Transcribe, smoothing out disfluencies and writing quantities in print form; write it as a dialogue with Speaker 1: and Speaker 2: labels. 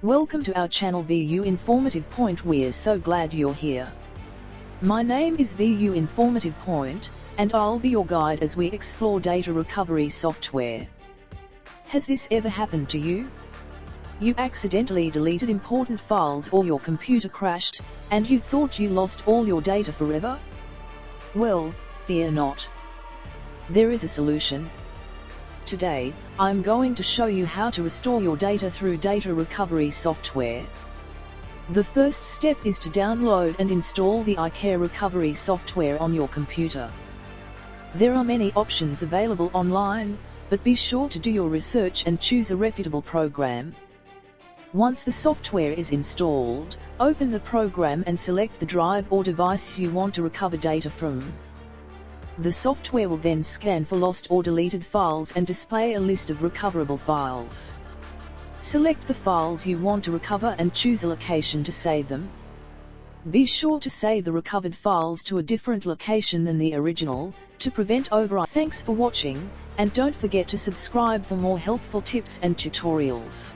Speaker 1: Welcome to our channel VU Informative Point. We're so glad you're here. My name is VU Informative Point, and I'll be your guide as we explore data recovery software. Has this ever happened to you? You accidentally deleted important files or your computer crashed, and you thought you lost all your data forever? Well, fear not. There is a solution. Today, I'm going to show you how to restore your data through data recovery software. The first step is to download and install the iCare recovery software on your computer. There are many options available online, but be sure to do your research and choose a reputable program. Once the software is installed, open the program and select the drive or device you want to recover data from. The software will then scan for lost or deleted files and display a list of recoverable files. Select the files you want to recover and choose a location to save them. Be sure to save the recovered files to a different location than the original, to prevent overwrite. Thanks for watching, and don't forget to subscribe for more helpful tips and tutorials.